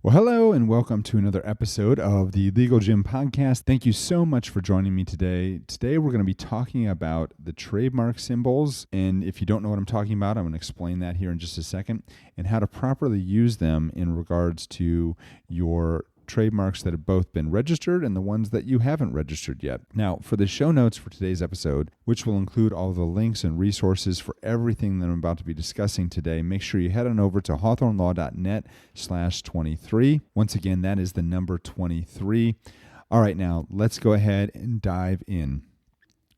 Well, hello and welcome to another episode of the Legal Gym Podcast. Thank you so much for joining me today. Today we're going to be talking about the trademark symbols, and if you don't know what I'm talking about, I'm going to explain that here in just a second, and how to properly use them in regards to your trademarks that have both been registered and the ones that you haven't registered yet. Now, for the show notes for today's episode, which will include all the links and resources for everything that I'm about to be discussing today, make sure you head on over to hawthornelaw.net/23. Once again, that is the number 23. All right, now let's go ahead and dive in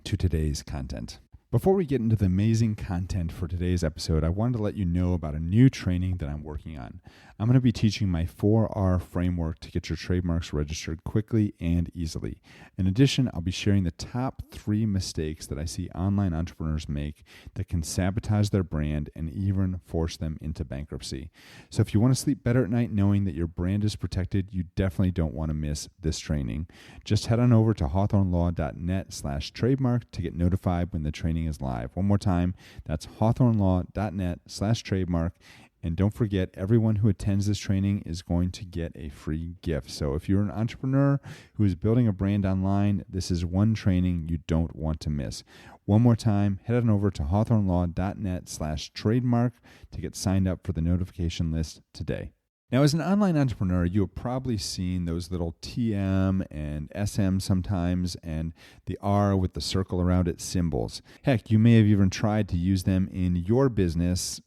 to today's content. Before we get into the amazing content for today's episode, I wanted to let you know about a new training that I'm working on. I'm going to be teaching my 4R framework to get your trademarks registered quickly and easily. In addition, I'll be sharing the top 3 mistakes that I see online entrepreneurs make that can sabotage their brand and even force them into bankruptcy. So if you want to sleep better at night knowing that your brand is protected, you definitely don't want to miss this training. Just head on over to hawthornelaw.net/trademark to get notified when the training is live. One more time, that's hawthornelaw.net/trademark. And don't forget, everyone who attends this training is going to get a free gift. So if you're an entrepreneur who is building a brand online, this is one training you don't want to miss. One more time, head on over to hawthornelaw.net/trademark to get signed up for the notification list today. Now, as an online entrepreneur, you have probably seen those little TM and SM sometimes, and the R with the circle around it symbols. Heck, you may have even tried to use them in your business,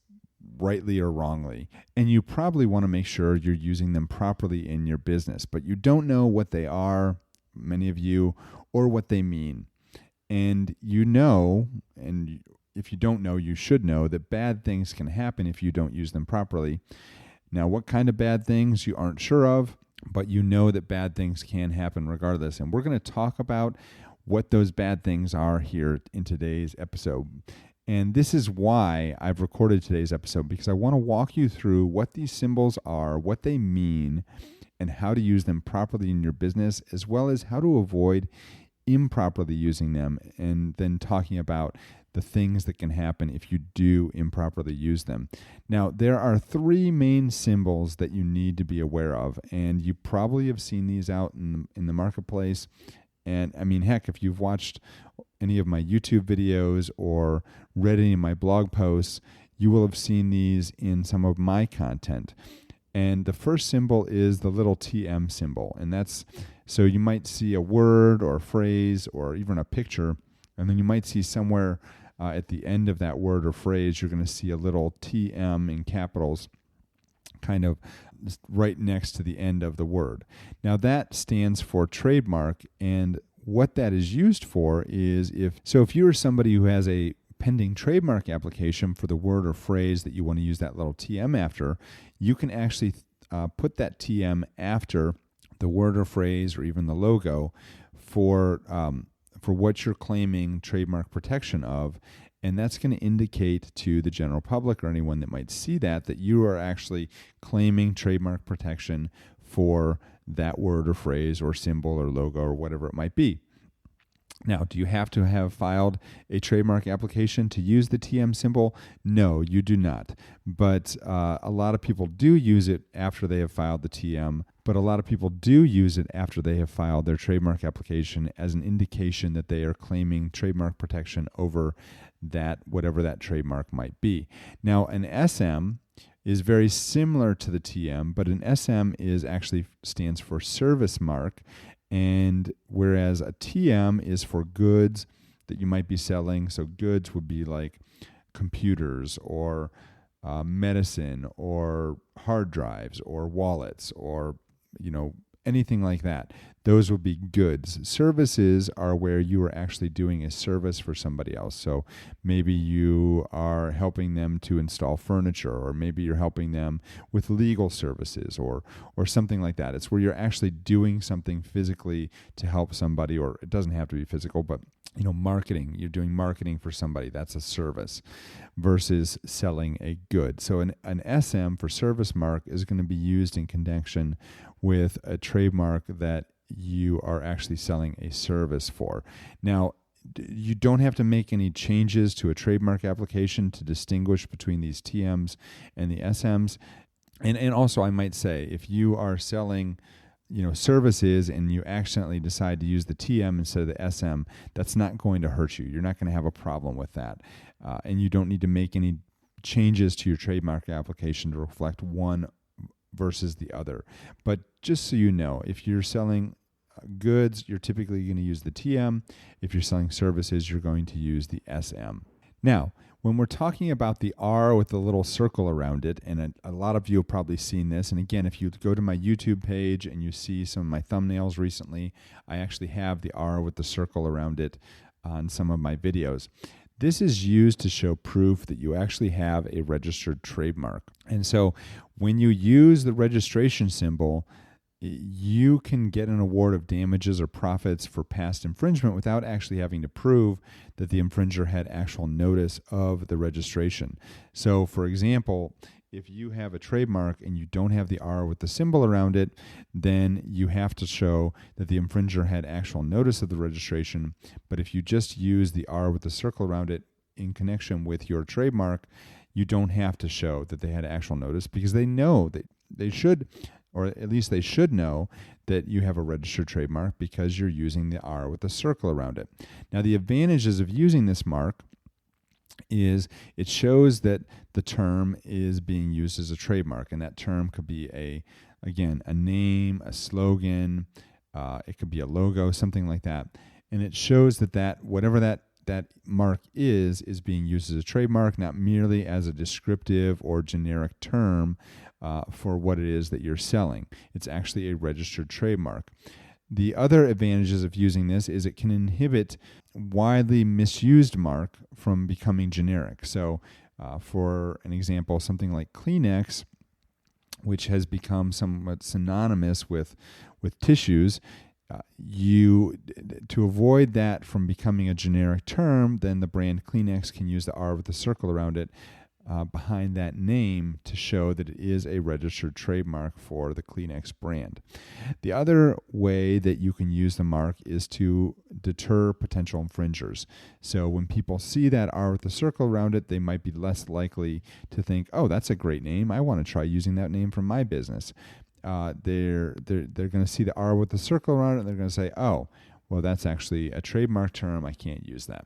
rightly or wrongly. And you probably want to make sure you're using them properly in your business, but you don't know what they are, many of you, or what they mean. And you know, and if you don't know, you should know that bad things can happen if you don't use them properly. Now, what kind of bad things you aren't sure of, but you know that bad things can happen regardless. And we're going to talk about what those bad things are here in today's episode. And this is why I've recorded today's episode, because I want to walk you through what these symbols are, what they mean, and how to use them properly in your business, as well as how to avoid improperly using them, and then talking about the things that can happen if you do improperly use them. Now, there are 3 main symbols that you need to be aware of, and you probably have seen these out in the marketplace. And I mean, heck, if you've watched any of my YouTube videos or read any of my blog posts, you will have seen these in some of my content. And the first symbol is the little TM symbol. And that's, so you might see a word or a phrase or even a picture, and then you might see somewhere at the end of that word or phrase, you're going to see a little TM in capitals, kind of right next to the end of the word. Now that stands for trademark, and what that is used for is if you're somebody who has a pending trademark application for the word or phrase that you want to use that little TM after, you can actually put that TM after the word or phrase or even the logo for what you're claiming trademark protection of. And that's going to indicate to the general public or anyone that might see that you are actually claiming trademark protection for that word or phrase or symbol or logo or whatever it might be. Now, do you have to have filed a trademark application to use the TM symbol? No, you do not. But a lot of people do use it after they have filed the TM, but a lot of people do use it after they have filed their trademark application as an indication that they are claiming trademark protection over that, whatever that trademark might be. Now, an SM is very similar to the TM, but an SM stands for service mark, and whereas a TM is for goods that you might be selling. So goods would be like computers or medicine or hard drives or wallets or, anything like that. Those would be goods. Services are where you are actually doing a service for somebody else. So maybe you are helping them to install furniture, or maybe you're helping them with legal services or something like that. It's where you're actually doing something physically to help somebody, or it doesn't have to be physical, but marketing. You're doing marketing for somebody. That's a service versus selling a good. So an SM for service mark is going to be used in connection with a trademark that you are actually selling a service for. Now, you don't have to make any changes to a trademark application to distinguish between these TMs and the SMs. And also I might say, if you are selling services and you accidentally decide to use the TM instead of the SM, that's not going to hurt you. You're not going to have a problem with that. And you don't need to make any changes to your trademark application to reflect one versus the other. But just so you know, if you're selling goods, you're typically going to use the TM. If you're selling services, you're going to use the SM. Now, when we're talking about the R with the little circle around it, and a lot of you have probably seen this, and again, if you go to my YouTube page and you see some of my thumbnails recently, I actually have the R with the circle around it on some of my videos. This is used to show proof that you actually have a registered trademark. And so when you use the registration symbol, you can get an award of damages or profits for past infringement without actually having to prove that the infringer had actual notice of the registration. So, for example, if you have a trademark and you don't have the R with the symbol around it, then you have to show that the infringer had actual notice of the registration. But if you just use the R with the circle around it in connection with your trademark, you don't have to show that they had actual notice, because they know that they should, or at least they should know, that you have a registered trademark because you're using the R with a circle around it. Now, the advantages of using this mark is it shows that the term is being used as a trademark, and that term could be a name, a slogan, it could be a logo, something like that. And it shows that whatever that mark is being used as a trademark, not merely as a descriptive or generic term for what it is that you're selling. It's actually a registered trademark. The other advantages of using this is it can inhibit widely misused mark from becoming generic. So for an example, something like Kleenex, which has become somewhat synonymous with tissues, to avoid that from becoming a generic term, then the brand Kleenex can use the R with the circle around it behind that name to show that it is a registered trademark for the Kleenex brand. The other way that you can use the mark is to deter potential infringers. So when people see that R with the circle around it, they might be less likely to think, oh, that's a great name, I want to try using that name for my business. They're going to see the R with the circle around it, and they're going to say, oh, well, that's actually a trademark term, I can't use that.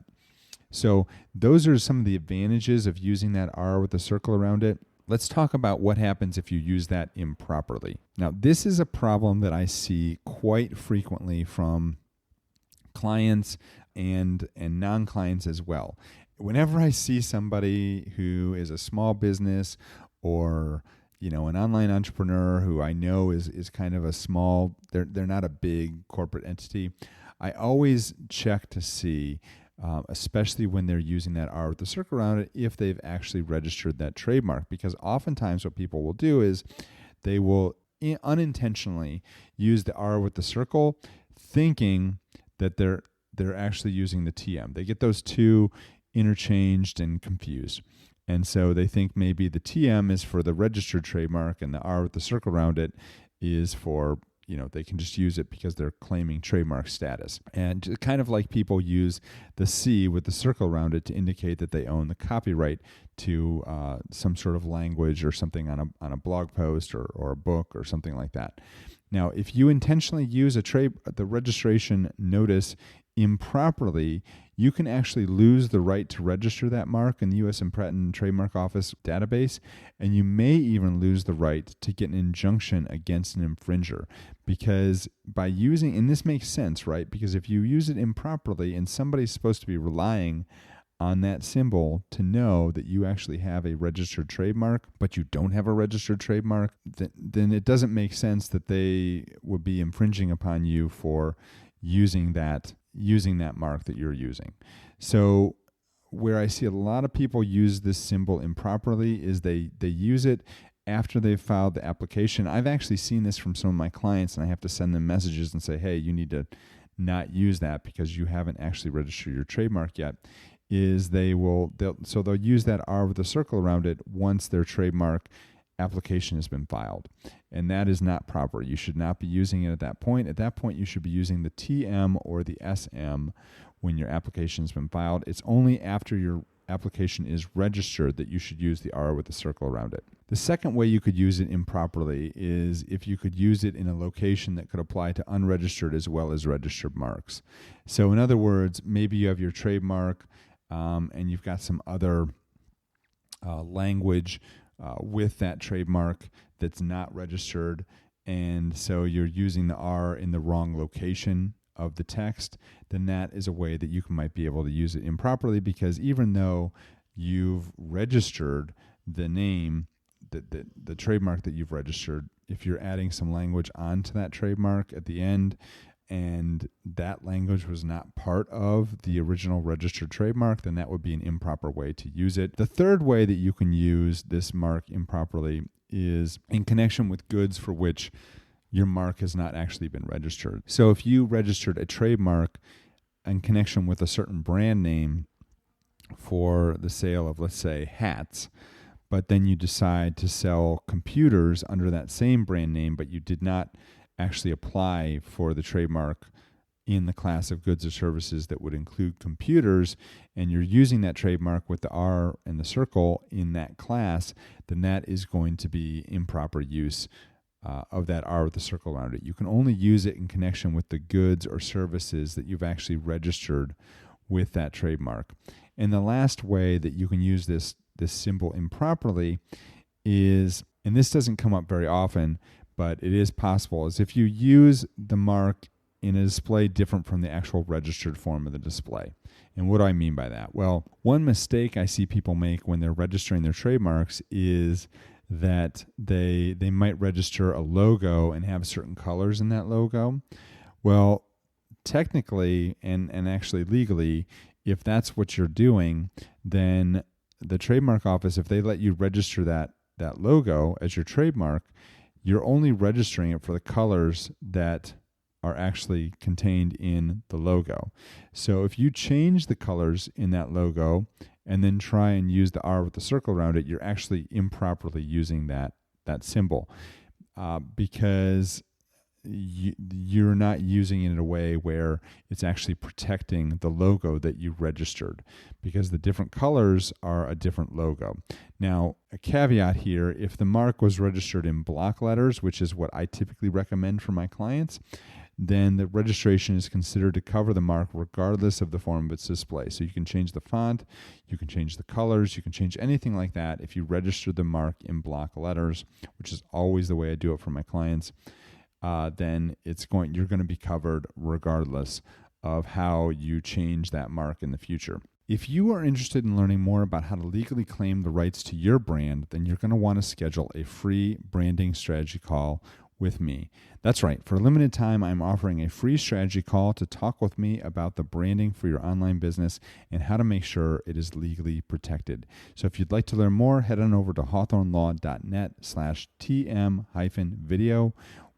So those are some of the advantages of using that R with the circle around it. Let's talk about what happens if you use that improperly. Now, this is a problem that I see quite frequently from clients and non-clients as well. Whenever I see somebody who is a small business or an online entrepreneur who I know is kind of a small, they're not a big corporate entity, I always check to see, especially when they're using that R with the circle around it, if they've actually registered that trademark. Because oftentimes what people will do is they will unintentionally use the R with the circle, thinking that they're actually using the TM. They get those two interchanged and confused. And so they think maybe the TM is for the registered trademark and the R with the circle around it is for, they can just use it because they're claiming trademark status. And kind of like people use the C with the circle around it to indicate that they own the copyright to some sort of language or something on a blog post or a book or something like that. Now, if you intentionally use the registration notice improperly, you can actually lose the right to register that mark in the U.S. Patent and Trademark Office database, and you may even lose the right to get an injunction against an infringer. Because by using, and this makes sense, right? Because if you use it improperly and somebody's supposed to be relying on that symbol to know that you actually have a registered trademark, but you don't have a registered trademark, then it doesn't make sense that they would be infringing upon you for using that mark that you're using. So where I see a lot of people use this symbol improperly is they use it after they've filed the application. I've actually seen this from some of my clients, and I have to send them messages and say, hey, you need to not use that because you haven't actually registered your trademark yet. They'll use that R with a circle around it once their trademark application has been filed. And that is not proper. You should not be using it at that point. At that point, you should be using the TM or the SM when your application has been filed. It's only after your application is registered that you should use the R with a circle around it. The second way you could use it improperly is if you could use it in a location that could apply to unregistered as well as registered marks. So in other words, maybe you have your trademark and you've got some other language with that trademark that's not registered, and so you're using the R in the wrong location of the text, then that is a way that you might be able to use it improperly, because even though you've registered the name, the trademark that you've registered, if you're adding some language onto that trademark at the end and that language was not part of the original registered trademark, then that would be an improper way to use it. The third way that you can use this mark improperly is in connection with goods for which your mark has not actually been registered. So if you registered a trademark in connection with a certain brand name for the sale of, let's say, hats, but then you decide to sell computers under that same brand name, but you did not actually apply for the trademark in the class of goods or services that would include computers, and you're using that trademark with the R and the circle in that class, then that is going to be improper use of that R with the circle around it. You can only use it in connection with the goods or services that you've actually registered with that trademark. And the last way that you can use this symbol improperly is, and this doesn't come up very often, but it is possible, is if you use the mark in a display different from the actual registered form of the display. And what do I mean by that? Well, one mistake I see people make when they're registering their trademarks is that they might register a logo and have certain colors in that logo. Well, technically and actually legally, if that's what you're doing, then the trademark office, if they let you register that logo as your trademark, you're only registering it for the colors that are actually contained in the logo. So if you change the colors in that logo and then try and use the R with the circle around it, you're actually improperly using that symbol because you're not using it in a way where it's actually protecting the logo that you registered, because the different colors are a different logo. Now, a caveat here, if the mark was registered in block letters, which is what I typically recommend for my clients, then the registration is considered to cover the mark regardless of the form of its display. So you can change the font, you can change the colors, you can change anything like that if you register the mark in block letters, which is always the way I do it for my clients. Then you're going to be covered regardless of how you change that mark in the future. If you are interested in learning more about how to legally claim the rights to your brand, then you're going to want to schedule a free branding strategy call with me. That's right. For a limited time, I'm offering a free strategy call to talk with me about the branding for your online business and how to make sure it is legally protected. So if you'd like to learn more, head on over to hawthornelaw.net/TM-video.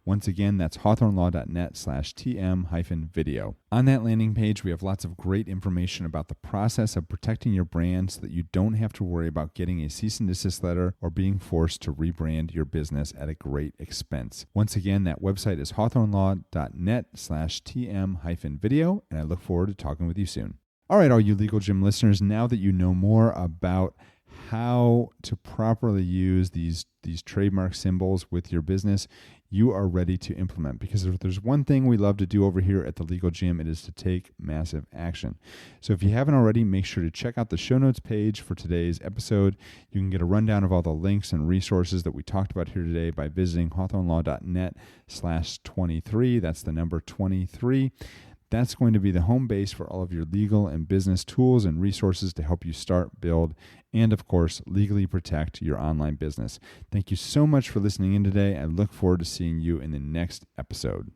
Once again, that's hawthornelaw.net/TM-video. On that landing page, we have lots of great information about the process of protecting your brand so that you don't have to worry about getting a cease and desist letter or being forced to rebrand your business at a great expense. Once again, that website is hawthornelaw.net/TM-video, and I look forward to talking with you soon. All right, all you Legal Gym listeners, now that you know more about how to properly use these trademark symbols with your business, you are ready to implement. Because if there's one thing we love to do over here at the Legal Gym, it is to take massive action. So if you haven't already, make sure to check out the show notes page for today's episode. You can get a rundown of all the links and resources that we talked about here today by visiting hawthornelaw.net/23. That's the number 23. That's going to be the home base for all of your legal and business tools and resources to help you start, build, and of course, legally protect your online business. Thank you so much for listening in today. I look forward to seeing you in the next episode.